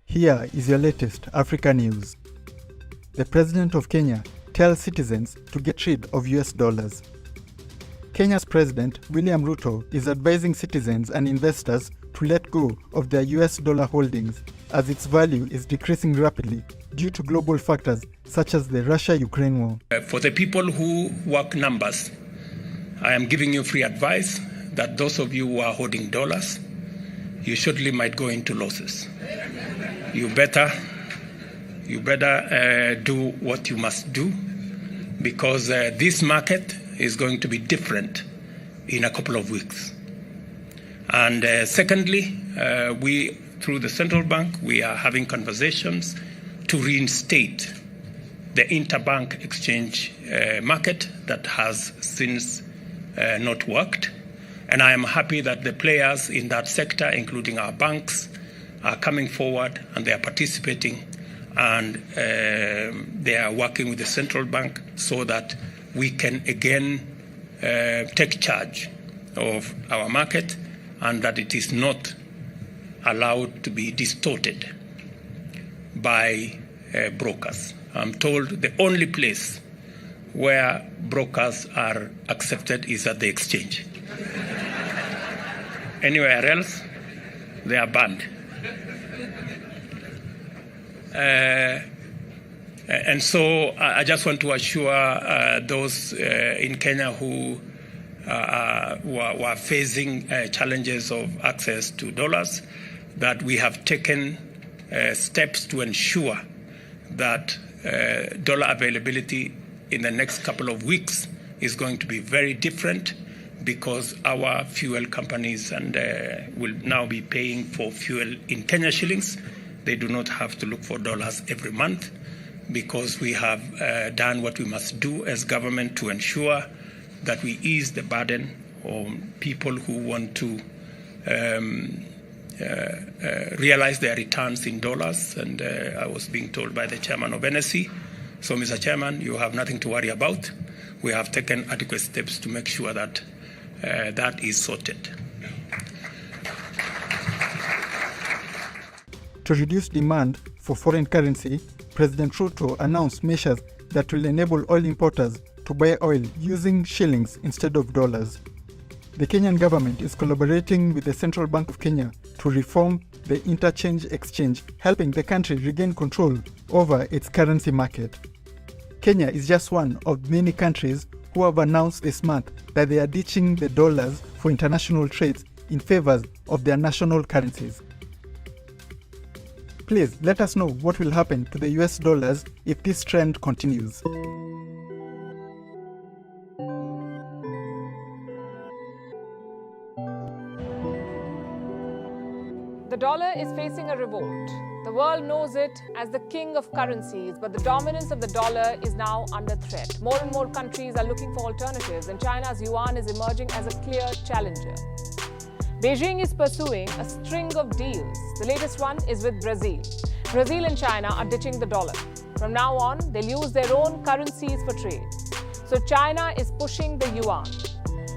Here is your latest Africa news. The President of Kenya tells citizens to get rid of US dollars. Kenya's President William Ruto is advising citizens and investors to let go of their US dollar holdings as its value is decreasing rapidly due to global factors such as the Russia-Ukraine war. For the people who work numbers, I am giving you free advice that those of you who are holding dollars, you surely might go into losses. You better do what you must do, because this market is going to be different in a couple of weeks. And secondly, we, through the central bank, we are having conversations to reinstate the interbank exchange market that has since not worked. And I am happy that the players in that sector, including our banks, are coming forward and they are participating, and they are working with the central bank so that we can again take charge of our market and that it is not allowed to be distorted by brokers. I'm told the only place where brokers are accepted is at the exchange. Anywhere else, they are banned. And so I just want to assure those in Kenya who are facing challenges of access to dollars that we have taken steps to ensure that dollar availability in the next couple of weeks is going to be very different, because our fuel companies will now be paying for fuel in Kenya shillings. They do not have to look for dollars every month, because we have done what we must do as government to ensure that we ease the burden on people who want to realize their returns in dollars. And I was being told by the chairman of NSE, so Mr. Chairman, you have nothing to worry about. We have taken adequate steps to make sure that that is sorted. To reduce demand for foreign currency, President Ruto announced measures that will enable oil importers to buy oil using shillings instead of dollars. The Kenyan government is collaborating with the Central Bank of Kenya to reform the interchange exchange, helping the country regain control over its currency market. Kenya is just one of many countries who have announced this month that they are ditching the dollars for international trades in favor of their national currencies. Please let us know what will happen to the US dollars if this trend continues. The dollar is facing a revolt. The world knows it as the king of currencies, but the dominance of the dollar is now under threat. More and more countries are looking for alternatives, and China's yuan is emerging as a clear challenger. Beijing is pursuing a string of deals. The latest one is with Brazil. Brazil and China are ditching the dollar. From now on, they'll use their own currencies for trade. So China is pushing the yuan.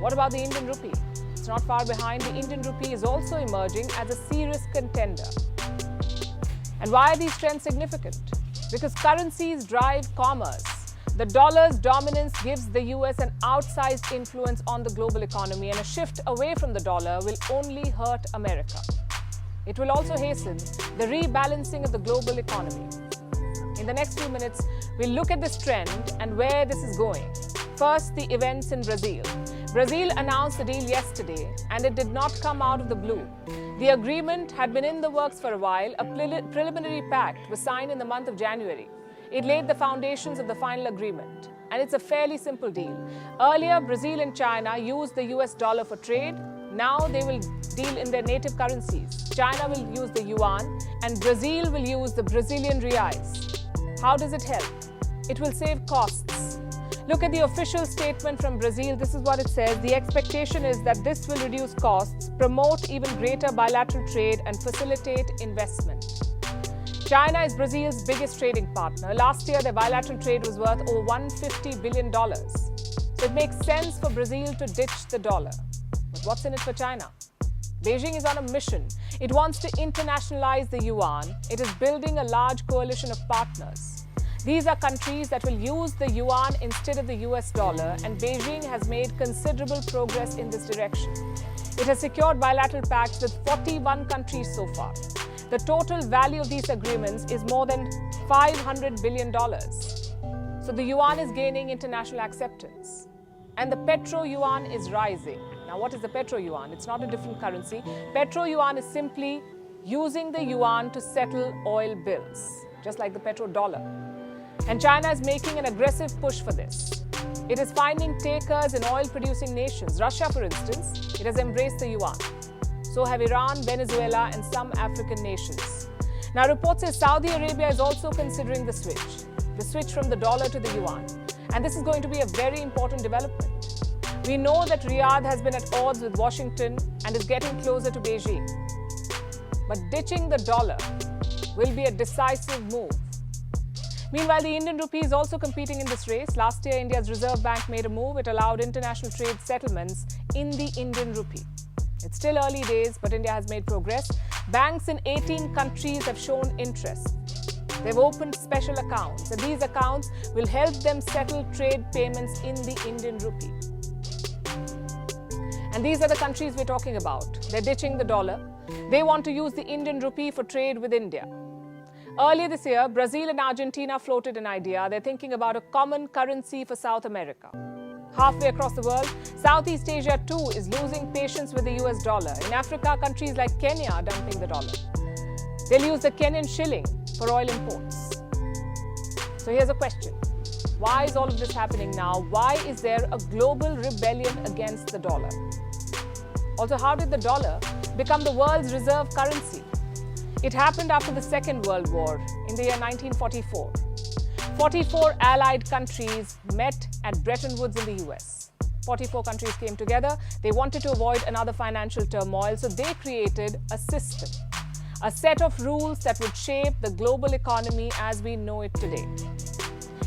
What about the Indian rupee? It's not far behind. The Indian rupee is also emerging as a serious contender. And why are these trends significant? Because currencies drive commerce. The dollar's dominance gives the US an outsized influence on the global economy, and a shift away from the dollar will only hurt America. It will also hasten the rebalancing of the global economy. In the next few minutes, we'll look at this trend and where this is going. First, the events in Brazil. Brazil announced the deal yesterday, and it did not come out of the blue. The agreement had been in the works for a while. A preliminary pact was signed in the month of January. It laid the foundations of the final agreement, and it's a fairly simple deal. Earlier, Brazil and China used the US dollar for trade. Now they will deal in their native currencies. China will use the yuan, and Brazil will use the Brazilian reais. How does it help? It will save costs. Look at the official statement from Brazil. This is what it says. The expectation is that this will reduce costs, promote even greater bilateral trade, and facilitate investment. China is Brazil's biggest trading partner. Last year, their bilateral trade was worth over $150 billion. So it makes sense for Brazil to ditch the dollar. But what's in it for China? Beijing is on a mission. It wants to internationalize the yuan. It is building a large coalition of partners. These are countries that will use the yuan instead of the US dollar, and Beijing has made considerable progress in this direction. It has secured bilateral pacts with 41 countries so far. The total value of these agreements is more than $500 billion. So the yuan is gaining international acceptance. And the petro-yuan is rising. Now, what is the petro-yuan? It's not a different currency. Petro-yuan is simply using the yuan to settle oil bills, just like the petrodollar. And China is making an aggressive push for this. It is finding takers in oil-producing nations. Russia, for instance, it has embraced the yuan. So have Iran, Venezuela, and some African nations. Now, reports say Saudi Arabia is also considering the switch from the dollar to the yuan. And this is going to be a very important development. We know that Riyadh has been at odds with Washington and is getting closer to Beijing. But ditching the dollar will be a decisive move. Meanwhile, the Indian rupee is also competing in this race. Last year, India's Reserve Bank made a move. It allowed international trade settlements in the Indian rupee. It's still early days, but India has made progress. Banks in 18 countries have shown interest. They've opened special accounts, and these accounts will help them settle trade payments in the Indian rupee. And these are the countries we're talking about. They're ditching the dollar. They want to use the Indian rupee for trade with India. Earlier this year, Brazil and Argentina floated an idea. They're thinking about a common currency for South America. Halfway across the world, Southeast Asia too is losing patience with the US dollar. In Africa, countries like Kenya are dumping the dollar. They'll use the Kenyan shilling for oil imports. So here's a question. Why is all of this happening now? Why is there a global rebellion against the dollar? Also, how did the dollar become the world's reserve currency? It happened after the Second World War in the year 1944. 44 allied countries met at Bretton Woods in the US. 44 countries came together. They wanted to avoid another financial turmoil, so they created a system, a set of rules that would shape the global economy as we know it today.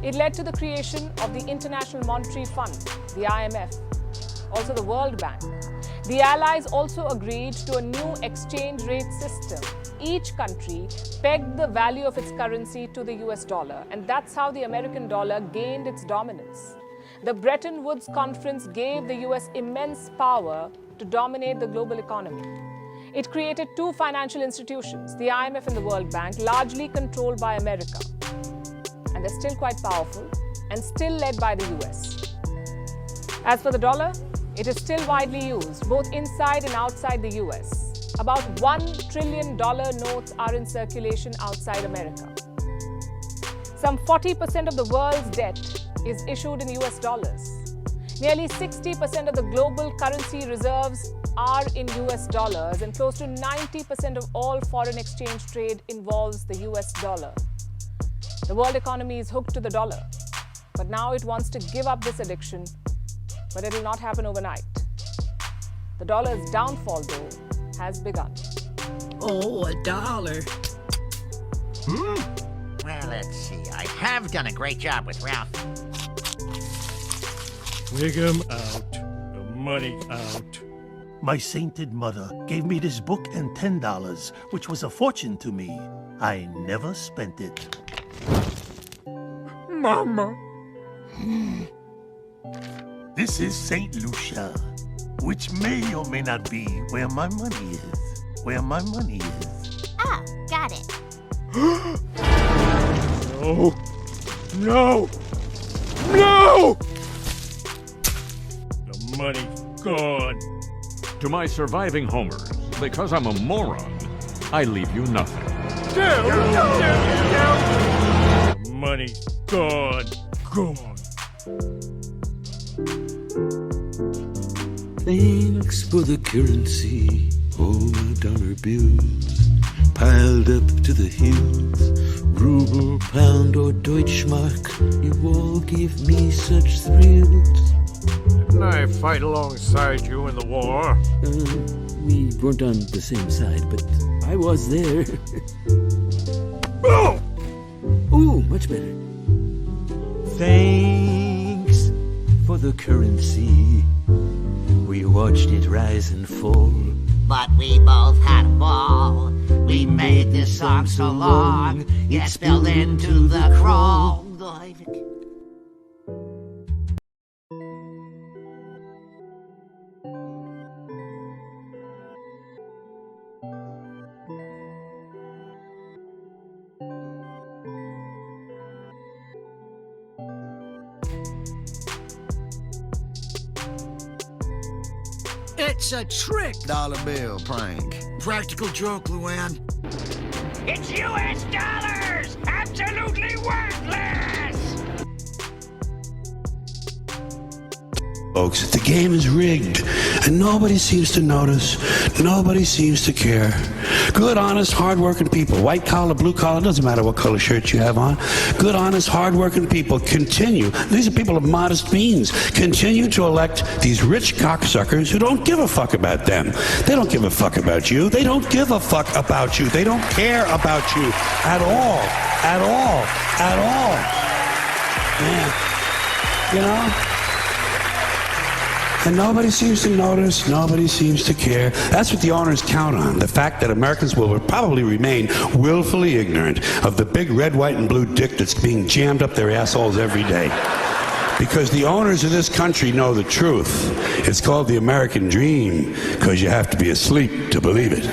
It led to the creation of the International Monetary Fund, the IMF, also the World Bank. The Allies also agreed to a new exchange rate system. Each country pegged the value of its currency to the US dollar, and that's how the American dollar gained its dominance. The Bretton Woods Conference gave the US immense power to dominate the global economy. It created two financial institutions, the IMF and the World Bank, largely controlled by America. And they're still quite powerful and still led by the US. As for the dollar, it is still widely used, both inside and outside the US. About $1 trillion notes are in circulation outside America. Some 40% of the world's debt is issued in US dollars. Nearly 60% of the global currency reserves are in US dollars, and close to 90% of all foreign exchange trade involves the US dollar. The world economy is hooked to the dollar, but now it wants to give up this addiction, but it will not happen overnight. The dollar's downfall, though, has begun. Oh, $1. Well, let's see. I have done a great job with Ralph. Wig 'em out. The money out. My sainted mother gave me this book and $10, which was a fortune to me. I never spent it. Mama. This is St. Lucia, which may or may not be where my money is. Where my money is. Oh, got it. No. No. No! The money's gone. To my surviving homers, because I'm a moron, I leave you nothing. The money's gone. Gone. Thanks for the currency, all my dollar bills piled up to the hills. Ruble, pound, or Deutschmark, you all give me such thrills. Didn't I fight alongside you in the war? We weren't on the same side, but I was there. Oh! Ooh, much better. Thanks for the currency. We watched it rise and fall. but we both had a ball. We made this song so long, it spilled into the crawl. It's a trick! Dollar bill prank. Practical joke, Luann. It's US dollars! Absolutely worthless! Folks, the game is rigged, and nobody seems to notice. Nobody seems to care. Good, honest, hard-working people, white collar, blue collar, doesn't matter what color shirt you have on. Good, honest, hard-working people continue. These are people of modest means. Continue to elect these rich cocksuckers who don't give a fuck about them. They don't give a fuck about you. They don't give a fuck about you. They don't care about you at all. At all. At all. Yeah. You know? And nobody seems to notice, nobody seems to care. That's what the owners count on, the fact that Americans will probably remain willfully ignorant of the big red, white, and blue dick that's being jammed up their assholes every day. Because the owners of this country know the truth. It's called the American dream, because you have to be asleep to believe it.